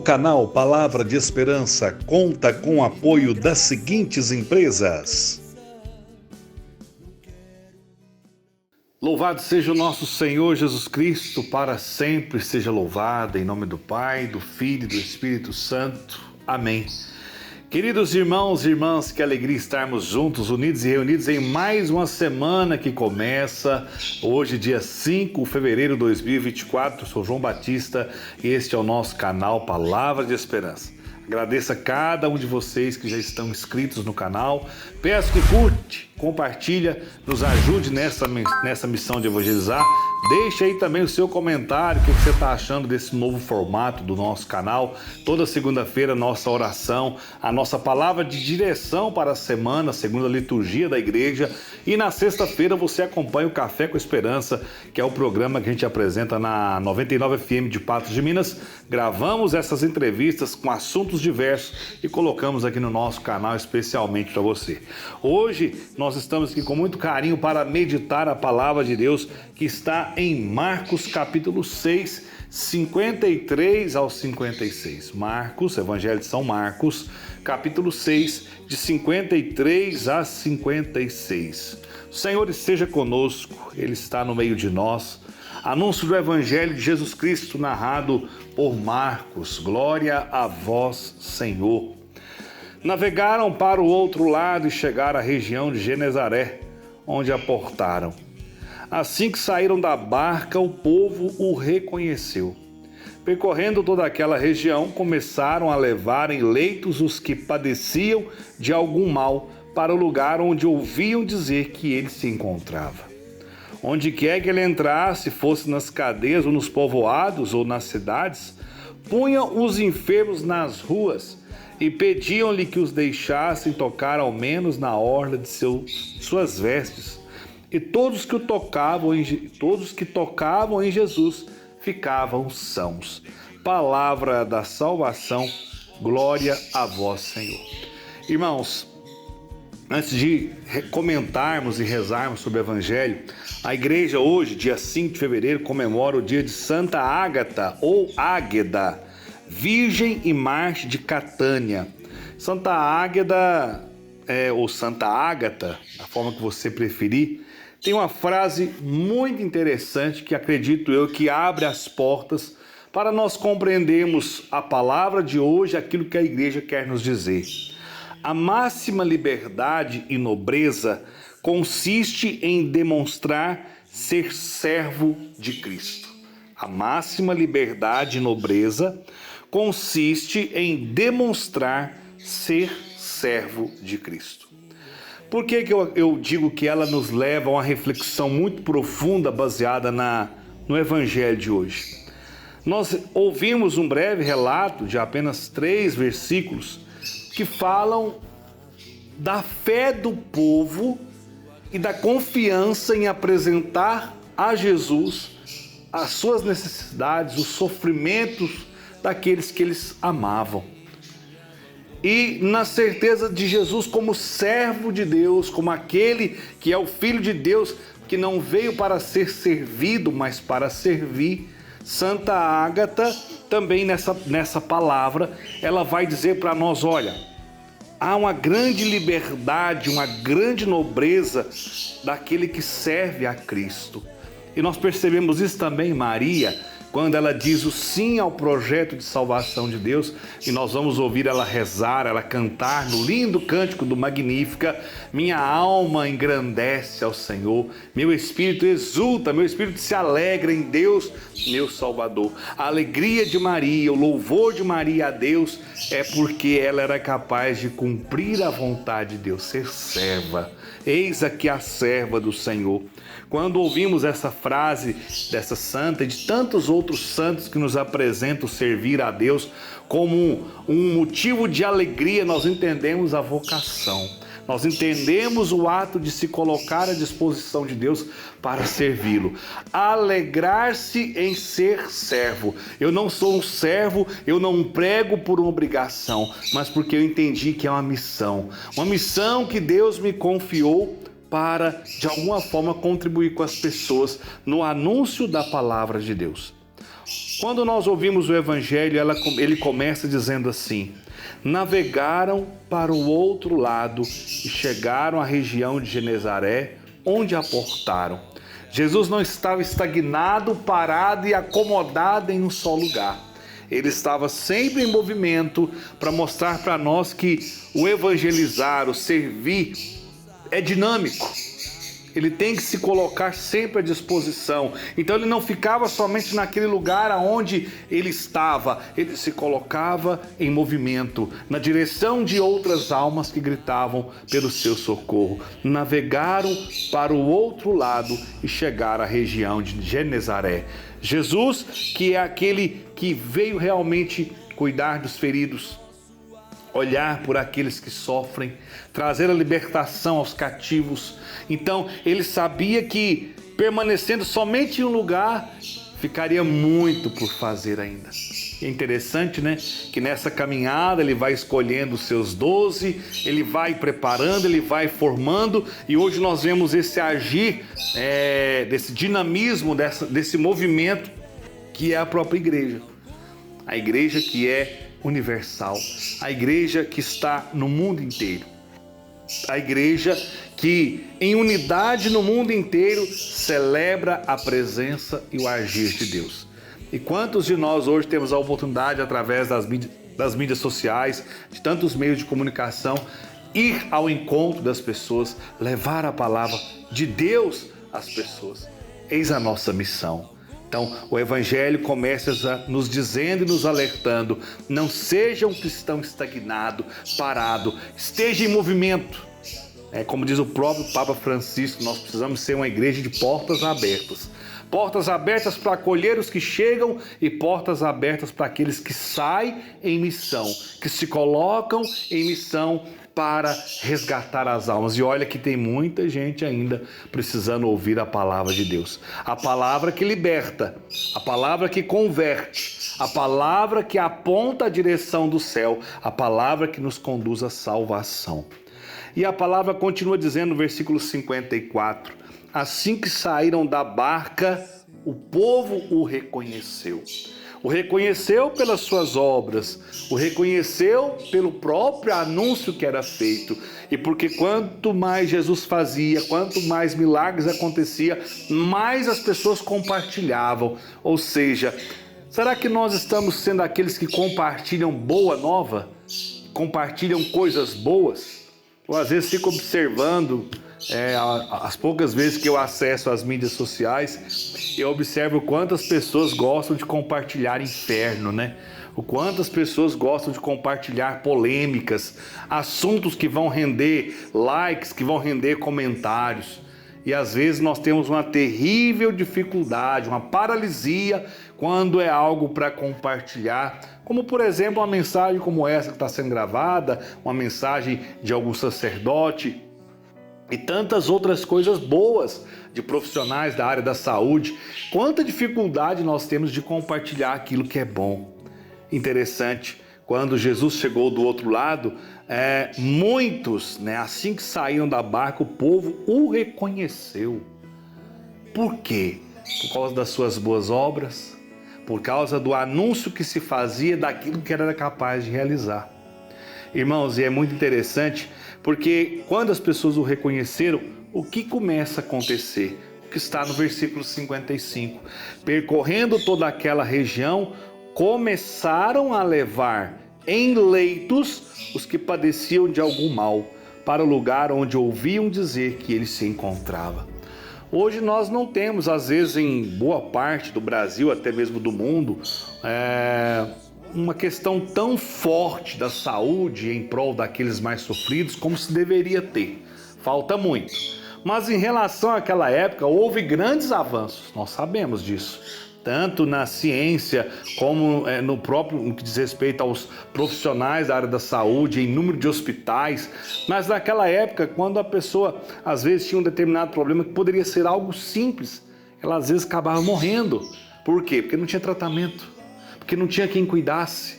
O canal Palavra de Esperança conta com o apoio das seguintes empresas. Louvado seja o nosso Senhor Jesus Cristo, para sempre seja louvado, em nome do Pai, do Filho e do Espírito Santo. Amém. Queridos irmãos e irmãs, que alegria estarmos juntos, unidos e reunidos em mais uma semana que começa hoje, dia 5 de fevereiro de 2024. Eu sou João Batista e este é o nosso canal Palavra de Esperança. Agradeço a cada um de vocês que já estão inscritos no canal. Peço que curte, compartilha, nos ajude nessa missão de evangelizar. Deixe aí também o seu comentário, o que você está achando desse novo formato do nosso canal. Toda segunda-feira, nossa oração, a nossa palavra de direção para a semana, segundo a liturgia da igreja. E na sexta-feira você acompanha o Café com Esperança, que é o programa que a gente apresenta na 99 FM de Patos de Minas. Gravamos essas entrevistas com assuntos diversos e colocamos aqui no nosso canal especialmente para você. Hoje nós estamos aqui com muito carinho para meditar a palavra de Deus que está em Marcos capítulo 6, 53 ao 56. Marcos, Evangelho de São Marcos, capítulo 6, de 53 a 56. O Senhor esteja conosco, Ele está no meio de nós. Anúncio do Evangelho de Jesus Cristo narrado por Marcos. Glória a vós, Senhor. Navegaram para o outro lado e chegaram à região de Genezaré, onde aportaram. Assim que saíram da barca, o povo o reconheceu. Percorrendo toda aquela região, começaram a levar em leitos os que padeciam de algum mal para o lugar onde ouviam dizer que ele se encontrava. Onde quer que ele entrasse, fosse nas cadeias ou nos povoados ou nas cidades, punham os enfermos nas ruas e pediam-lhe que os deixassem tocar ao menos na orla de suas vestes. E todos que tocavam em Jesus ficavam sãos. Palavra da salvação, glória a vós, Senhor. Irmãos, antes de comentarmos e rezarmos sobre o Evangelho, a igreja hoje, dia 5 de fevereiro, comemora o dia de Santa Ágata ou Águeda, Virgem e Mártir de Catânia. Santa Águeda, ou Santa Ágata, da forma que você preferir, tem uma frase muito interessante que acredito eu que abre as portas para nós compreendermos a palavra de hoje, aquilo que a igreja quer nos dizer. A máxima liberdade e nobreza consiste em demonstrar ser servo de Cristo. A máxima liberdade e nobreza consiste em demonstrar ser servo de Cristo. Por que eu digo que ela nos leva a uma reflexão muito profunda baseada no Evangelho de hoje? Nós ouvimos um breve relato de apenas 3 versículos que falam da fé do povo e da confiança em apresentar a Jesus as suas necessidades, os sofrimentos daqueles que eles amavam. E na certeza de Jesus como servo de Deus, como aquele que é o Filho de Deus, que não veio para ser servido, mas para servir. Santa Ágata, também nessa palavra, ela vai dizer para nós, olha, há uma grande liberdade, uma grande nobreza daquele que serve a Cristo. E nós percebemos isso também em Maria, quando ela diz o sim ao projeto de salvação de Deus, e nós vamos ouvir ela rezar, ela cantar no lindo cântico do Magnífica: minha alma engrandece ao Senhor, meu espírito exulta, meu espírito se alegra em Deus, meu Salvador. A alegria de Maria, o louvor de Maria a Deus é porque ela era capaz de cumprir a vontade de Deus, ser serva. Eis aqui a serva do Senhor. Quando ouvimos essa frase dessa santa e de tantos outros santos que nos apresentam servir a Deus como um motivo de alegria, nós entendemos a vocação. Nós entendemos o ato de se colocar à disposição de Deus para servi-lo. Alegrar-se em ser servo. Eu não sou um servo, eu não prego por uma obrigação, mas porque eu entendi que é uma missão. Uma missão que Deus me confiou para, de alguma forma, contribuir com as pessoas no anúncio da palavra de Deus. Quando nós ouvimos o Evangelho, ele começa dizendo assim: navegaram para o outro lado e chegaram à região de Genezaré, onde aportaram. Jesus não estava estagnado, parado e acomodado em um só lugar. Ele estava sempre em movimento para mostrar para nós que o evangelizar, o servir, é dinâmico. Ele tem que se colocar sempre à disposição. Então ele não ficava somente naquele lugar onde ele estava. Ele se colocava em movimento, na direção de outras almas que gritavam pelo seu socorro. Navegaram para o outro lado e chegaram à região de Genezaré. Jesus, que é aquele que veio realmente cuidar dos feridos, olhar por aqueles que sofrem, trazer a libertação aos cativos. Então ele sabia que permanecendo somente em um lugar, ficaria muito por fazer ainda. É interessante, né? Que nessa caminhada ele vai escolhendo os seus 12, ele vai preparando, ele vai formando, e hoje nós vemos esse agir, desse dinamismo, desse movimento que é a própria igreja. A igreja que é universal, a igreja que está no mundo inteiro, a igreja que em unidade no mundo inteiro celebra a presença e o agir de Deus. E quantos de nós hoje temos a oportunidade, através das mídias sociais, de tantos meios de comunicação, ir ao encontro das pessoas, levar a palavra de Deus às pessoas? Eis a nossa missão. Então, o Evangelho começa nos dizendo e nos alertando: não seja um cristão estagnado, parado, esteja em movimento. Como diz o próprio Papa Francisco, nós precisamos ser uma igreja de portas abertas. Portas abertas para acolher os que chegam e portas abertas para aqueles que saem em missão, que se colocam em missão para resgatar as almas. E olha que tem muita gente ainda precisando ouvir a palavra de Deus. A palavra que liberta, a palavra que converte, a palavra que aponta a direção do céu, a palavra que nos conduz à salvação. E a palavra continua dizendo no versículo 54, assim que saíram da barca, o povo o reconheceu. O reconheceu pelas suas obras, o reconheceu pelo próprio anúncio que era feito. E porque quanto mais Jesus fazia, quanto mais milagres acontecia, mais as pessoas compartilhavam. Ou seja, será que nós estamos sendo aqueles que compartilham boa nova? Compartilham coisas boas? Eu às vezes fico observando, as poucas vezes que eu acesso as mídias sociais, eu observo quantas pessoas gostam de compartilhar inferno, né? O quanto as pessoas gostam de compartilhar polêmicas, assuntos que vão render likes, que vão render comentários. E às vezes nós temos uma terrível dificuldade, uma paralisia quando é algo para compartilhar, como por exemplo uma mensagem como essa que está sendo gravada, uma mensagem de algum sacerdote e tantas outras coisas boas de profissionais da área da saúde. Quanta dificuldade nós temos de compartilhar aquilo que é bom. Interessante, quando Jesus chegou do outro lado, muitos, assim que saíram da barca, o povo o reconheceu. Por quê? Por causa das suas boas obras, por causa do anúncio que se fazia daquilo que era capaz de realizar. Irmãos, e é muito interessante, porque quando as pessoas o reconheceram, o que começa a acontecer? O que está no versículo 55. Percorrendo toda aquela região, começaram a levar em leitos os que padeciam de algum mal, para o lugar onde ouviam dizer que ele se encontrava. Hoje nós não temos, às vezes em boa parte do Brasil, até mesmo do mundo, uma questão tão forte da saúde em prol daqueles mais sofridos como se deveria ter. Falta muito. Mas em relação àquela época, houve grandes avanços, nós sabemos disso. Tanto na ciência como no que diz respeito aos profissionais da área da saúde, em número de hospitais. Mas naquela época, quando a pessoa às vezes tinha um determinado problema que poderia ser algo simples, ela às vezes acabava morrendo. Por quê? Porque não tinha tratamento, porque não tinha quem cuidasse.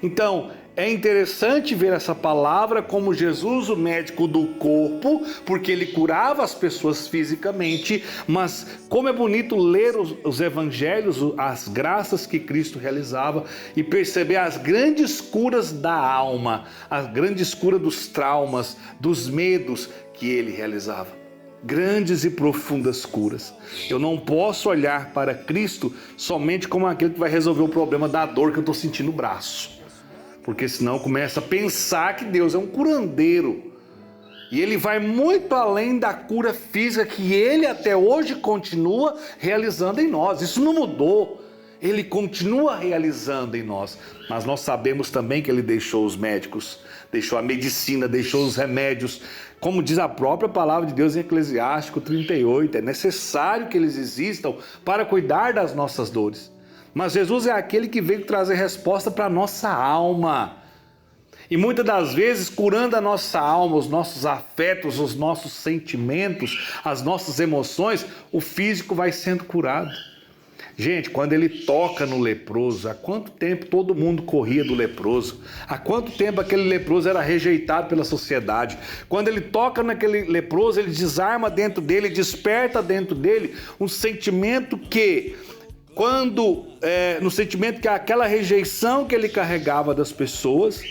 Então, É interessante ver essa palavra como Jesus, o médico do corpo, porque ele curava as pessoas fisicamente, mas como é bonito ler os evangelhos, as graças que Cristo realizava e perceber as grandes curas da alma, as grandes curas dos traumas, dos medos que ele realizava. Grandes e profundas curas. Eu não posso olhar para Cristo somente como aquele que vai resolver o problema da dor que eu estou sentindo no braço. Porque senão começa a pensar que Deus é um curandeiro. E ele vai muito além da cura física que ele até hoje continua realizando em nós. Isso não mudou. Ele continua realizando em nós. Mas nós sabemos também que ele deixou os médicos, deixou a medicina, deixou os remédios. Como diz a própria palavra de Deus em Eclesiástico 38, é necessário que eles existam para cuidar das nossas dores. Mas Jesus é aquele que veio trazer resposta para a nossa alma. E muitas das vezes, curando a nossa alma, os nossos afetos, os nossos sentimentos, as nossas emoções, o físico vai sendo curado. Gente, quando ele toca no leproso, há quanto tempo todo mundo corria do leproso? Há quanto tempo aquele leproso era rejeitado pela sociedade? Quando ele toca naquele leproso, ele desarma dentro dele, desperta dentro dele um sentimento que... no sentimento que aquela rejeição que ele carregava das pessoas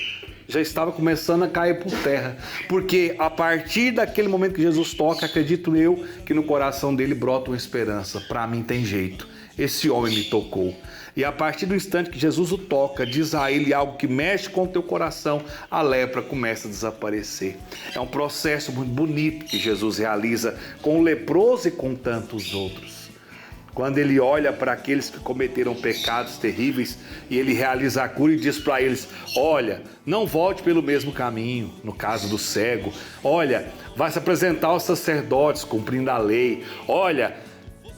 já estava começando a cair por terra, porque a partir daquele momento que Jesus toca, acredito eu que no coração dele brota uma esperança. Para mim tem jeito, esse homem me tocou. E a partir do instante que Jesus o toca, diz a ele algo que mexe com o teu coração, a lepra começa a desaparecer. É um processo muito bonito que Jesus realiza com o leproso e com tantos outros. Quando ele olha para aqueles que cometeram pecados terríveis e ele realiza a cura e diz para eles: olha, não volte pelo mesmo caminho, no caso do cego. Olha, vai se apresentar aos sacerdotes cumprindo a lei. Olha,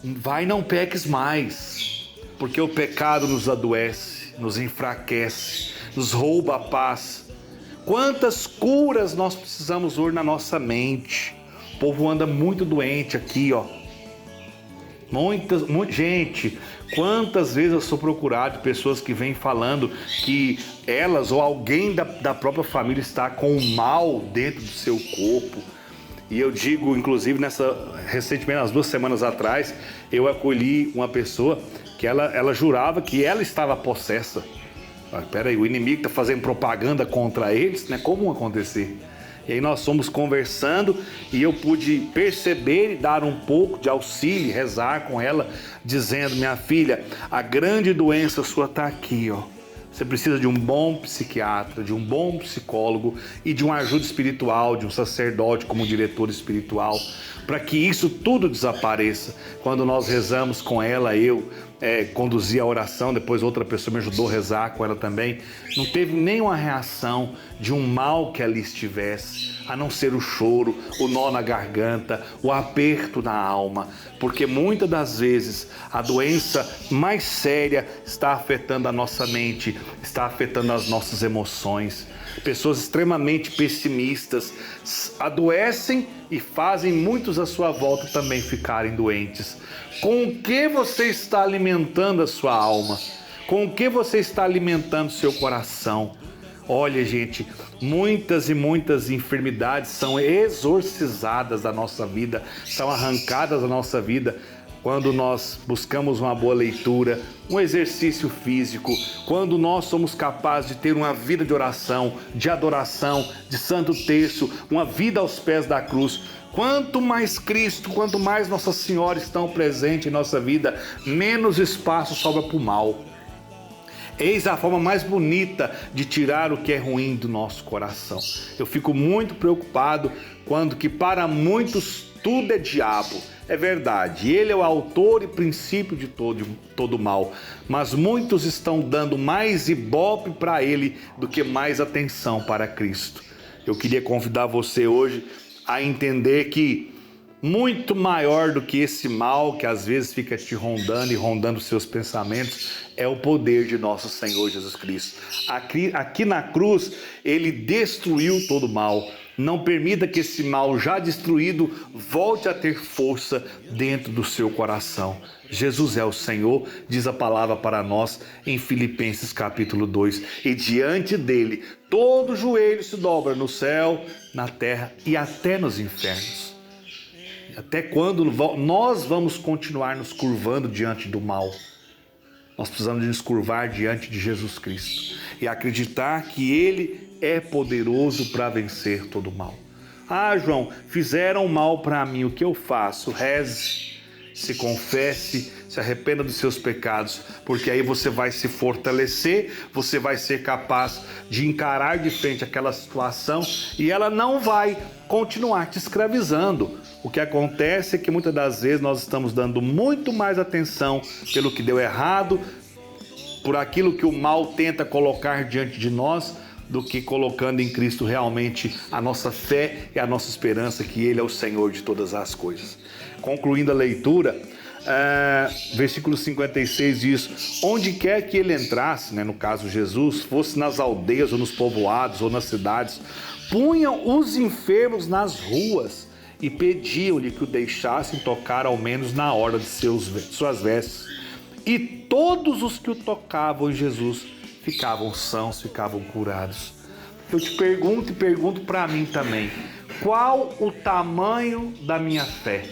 vai, não peques mais, porque o pecado nos adoece, nos enfraquece, nos rouba a paz. Quantas curas nós precisamos hoje na nossa mente. O povo anda muito doente aqui, ó. Gente, quantas vezes eu sou procurado de pessoas que vêm falando que elas ou alguém da própria família está com o mal dentro do seu corpo. E eu digo, inclusive, recentemente, umas 2 semanas atrás, eu acolhi uma pessoa que ela jurava que ela estava possessa. Peraí, o inimigo está fazendo propaganda contra eles, né? Como acontecer? E aí nós fomos conversando e eu pude perceber e dar um pouco de auxílio, rezar com ela, dizendo: minha filha, a grande doença sua está aqui, ó. Você precisa de um bom psiquiatra, de um bom psicólogo e de uma ajuda espiritual, de um sacerdote como diretor espiritual, para que isso tudo desapareça. Quando nós rezamos com ela, eu conduzi a oração, depois outra pessoa me ajudou a rezar com ela também. Não teve nenhuma reação de um mal que ali estivesse, a não ser o choro, o nó na garganta, o aperto na alma, porque muitas das vezes a doença mais séria está afetando a nossa mente, está afetando as nossas emoções. Pessoas extremamente pessimistas adoecem e fazem muitos à sua volta também ficarem doentes. Com o que você está alimentando a sua alma? Com o que você está alimentando o seu coração? Olha, gente, muitas e muitas enfermidades são exorcizadas da nossa vida, são arrancadas da nossa vida quando nós buscamos uma boa leitura, um exercício físico, quando nós somos capazes de ter uma vida de oração, de adoração, de santo terço, uma vida aos pés da cruz. Quanto mais Cristo, quanto mais Nossa Senhora estão presentes em nossa vida, menos espaço sobra para o mal. Eis a forma mais bonita de tirar o que é ruim do nosso coração. Eu fico muito preocupado quando que para muitos tudo é diabo. É verdade, ele é o autor e princípio de todo mal, mas muitos estão dando mais ibope para ele do que mais atenção para Cristo. Eu queria convidar você hoje a entender que muito maior do que esse mal que às vezes fica te rondando e rondando seus pensamentos é o poder de nosso Senhor Jesus Cristo. Aqui na cruz, ele destruiu todo o mal. Não permita que esse mal já destruído volte a ter força dentro do seu coração. Jesus é o Senhor, diz a palavra para nós em Filipenses capítulo 2. E diante dele, todo joelho se dobra no céu, na terra e até nos infernos. Até quando nós vamos continuar nos curvando diante do mal? Nós precisamos nos curvar diante de Jesus Cristo e acreditar que Ele é poderoso para vencer todo o mal. Ah, João, fizeram mal para mim, o que eu faço? Reze, se confesse, se arrependa dos seus pecados, porque aí você vai se fortalecer, você vai ser capaz de encarar de frente aquela situação e ela não vai continuar te escravizando. O que acontece é que muitas das vezes nós estamos dando muito mais atenção pelo que deu errado, por aquilo que o mal tenta colocar diante de nós, do que colocando em Cristo realmente a nossa fé e a nossa esperança que Ele é o Senhor de todas as coisas. Concluindo a leitura, versículo 56 diz: onde quer que ele entrasse, no caso Jesus, fosse nas aldeias ou nos povoados ou nas cidades, punham os enfermos nas ruas e pediam-lhe que o deixassem tocar ao menos na hora de suas vestes. E todos os que o tocavam em Jesus ficavam sãos, ficavam curados. Eu te pergunto e pergunto para mim também: qual o tamanho da minha fé?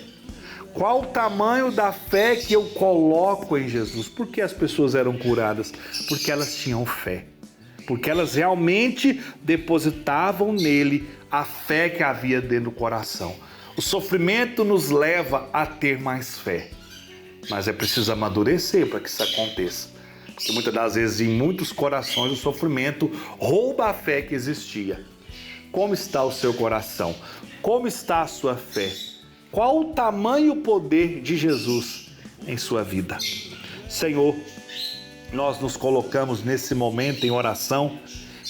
Qual o tamanho da fé que eu coloco em Jesus? Por que as pessoas eram curadas? Porque elas tinham fé. Porque elas realmente depositavam nele a fé que havia dentro do coração. O sofrimento nos leva a ter mais fé, mas é preciso amadurecer para que isso aconteça. Porque muitas das vezes, em muitos corações, o sofrimento rouba a fé que existia. Como está o seu coração? Como está a sua fé? Qual o tamanho e o poder de Jesus em sua vida? Senhor, nós nos colocamos nesse momento em oração,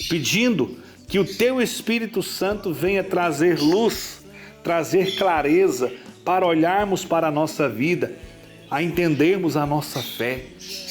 pedindo que o Teu Espírito Santo venha trazer luz, trazer clareza para olharmos para a nossa vida, a entendermos a nossa fé,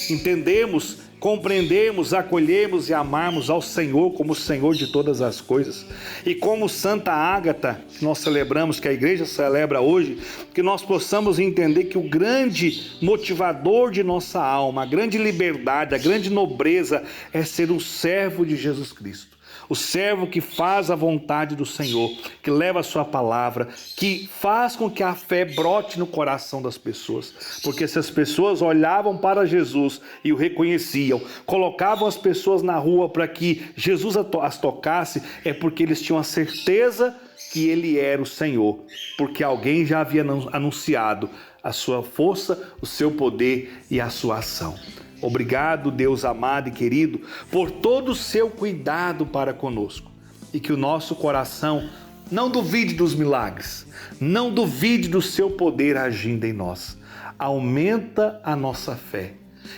entendermos, compreendermos, acolhermos e amarmos ao Senhor como o Senhor de todas as coisas. E como Santa Ágata, que nós celebramos, que a igreja celebra hoje, que nós possamos entender que o grande motivador de nossa alma, a grande liberdade, a grande nobreza é ser um servo de Jesus Cristo. O servo que faz a vontade do Senhor, que leva a sua palavra, que faz com que a fé brote no coração das pessoas. Porque se as pessoas olhavam para Jesus e o reconheciam, colocavam as pessoas na rua para que Jesus as tocasse, é porque eles tinham a certeza que Ele era o Senhor, porque alguém já havia anunciado a sua força, o seu poder e a sua ação. Obrigado, Deus amado e querido, por todo o seu cuidado para conosco. E que o nosso coração não duvide dos milagres, não duvide do seu poder agindo em nós. Aumenta a nossa fé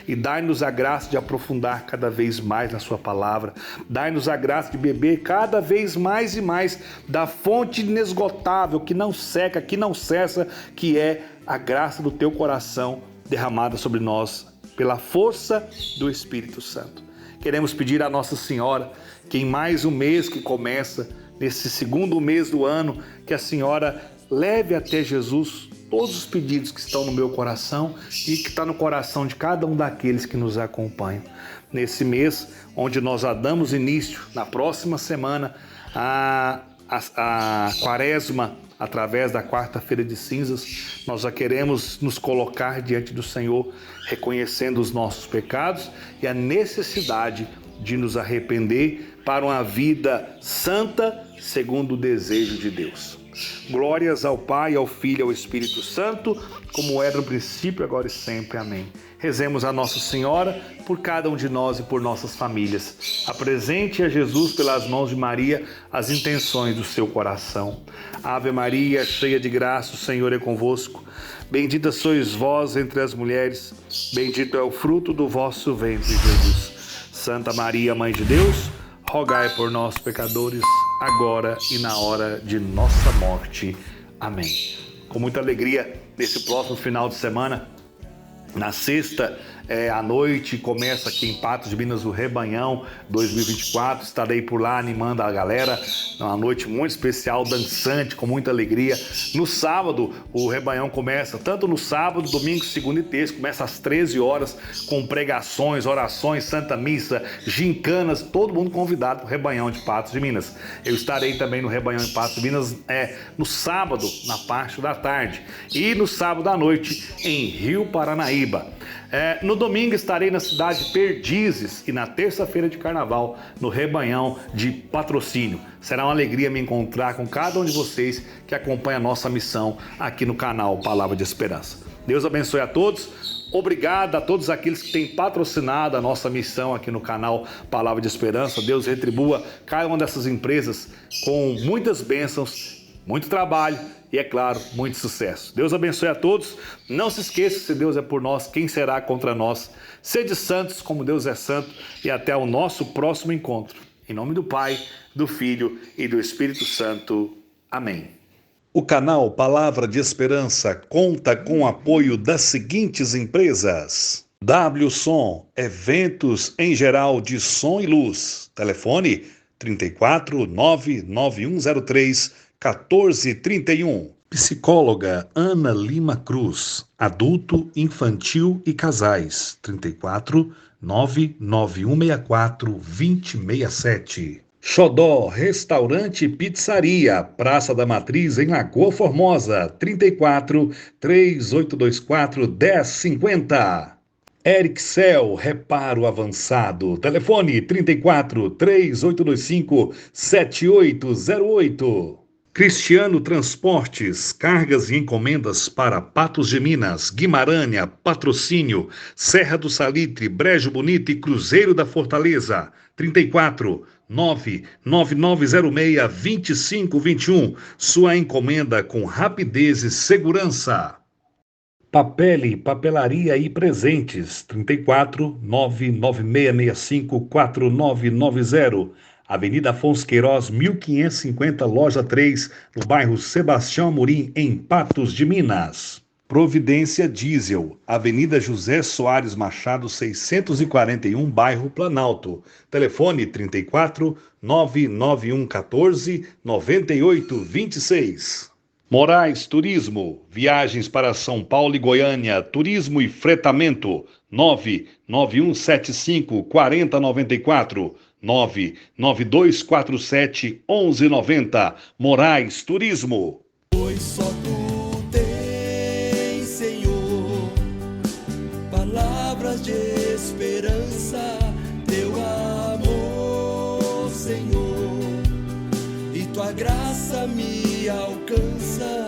e dai-nos a graça de aprofundar cada vez mais na sua palavra. Dai-nos a graça de beber cada vez mais e mais da fonte inesgotável, que não seca, que não cessa, que é a graça do teu coração derramada sobre nós pela força do Espírito Santo. Queremos pedir a Nossa Senhora que em mais um mês que começa, nesse segundo mês do ano, que a Senhora leve até Jesus todos os pedidos que estão no meu coração e que está no coração de cada um daqueles que nos acompanham. Nesse mês, onde nós já damos início, na próxima semana, a quaresma, através da quarta-feira de cinzas, nós já queremos nos colocar diante do Senhor, reconhecendo os nossos pecados e a necessidade de nos arrepender para uma vida santa, segundo o desejo de Deus. Glórias ao Pai, ao Filho e ao Espírito Santo, como era no princípio, agora e sempre. Amém. Rezemos a Nossa Senhora por cada um de nós e por nossas famílias. Apresente a Jesus pelas mãos de Maria as intenções do seu coração. Ave Maria, cheia de graça, o Senhor é convosco. Bendita sois vós entre as mulheres, bendito é o fruto do vosso ventre, Jesus. Santa Maria, Mãe de Deus, rogai por nós, pecadores, agora e na hora de nossa morte. Amém. Com muita alegria, nesse próximo final de semana, na sexta à noite começa aqui em Patos de Minas o Rebanhão 2024. Estarei por lá animando a galera. Uma noite muito especial, dançante, com muita alegria. No sábado, o Rebanhão começa, tanto no sábado, domingo, segunda e terça, começa às 13 horas, com pregações, orações, Santa Missa, gincanas, todo mundo convidado para o Rebanhão de Patos de Minas. Eu estarei também no Rebanhão em Patos de Minas no sábado, na parte da tarde, e no sábado à noite, em Rio Paranaíba. No domingo estarei na cidade de Perdizes e na terça-feira de carnaval no Rebanhão de Patrocínio. Será uma alegria me encontrar com cada um de vocês que acompanha a nossa missão aqui no canal Palavra de Esperança. Deus abençoe a todos. Obrigado a todos aqueles que têm patrocinado a nossa missão aqui no canal Palavra de Esperança. Deus retribua cada uma dessas empresas com muitas bênçãos, muito trabalho e, é claro, muito sucesso. Deus abençoe a todos. Não se esqueça, se Deus é por nós, quem será contra nós? Sede santos como Deus é santo, e até o nosso próximo encontro. Em nome do Pai, do Filho e do Espírito Santo. Amém. O canal Palavra de Esperança conta com o apoio das seguintes empresas: WSom, eventos em geral de som e luz. Telefone 34 99103 1431. Psicóloga Ana Lima Cruz, adulto, infantil e casais. 34 99164 2067. Xodó, restaurante e pizzaria, Praça da Matriz, em Lagoa Formosa, 34 3824 1050. Ericel, reparo avançado, telefone 34 3825 7808. Cristiano Transportes, cargas e encomendas para Patos de Minas, Guimarães, Patrocínio, Serra do Salitre, Brejo Bonito e Cruzeiro da Fortaleza, 34 99906 2521. Sua encomenda com rapidez e segurança. Papele, papelaria e presentes, 34 99665 4990. Avenida Afonso Queiroz, 1550, loja 3, no bairro Sebastião Amorim, em Patos de Minas. Providência Diesel, Avenida José Soares Machado, 641, bairro Planalto. Telefone 34 99114 9826. Moraes Turismo, viagens para São Paulo e Goiânia, turismo e fretamento, 99175 4094. 99247 1190. Moraes Turismo. Pois só tu tens, Senhor, palavras de esperança, teu amor, Senhor, e tua graça me alcança.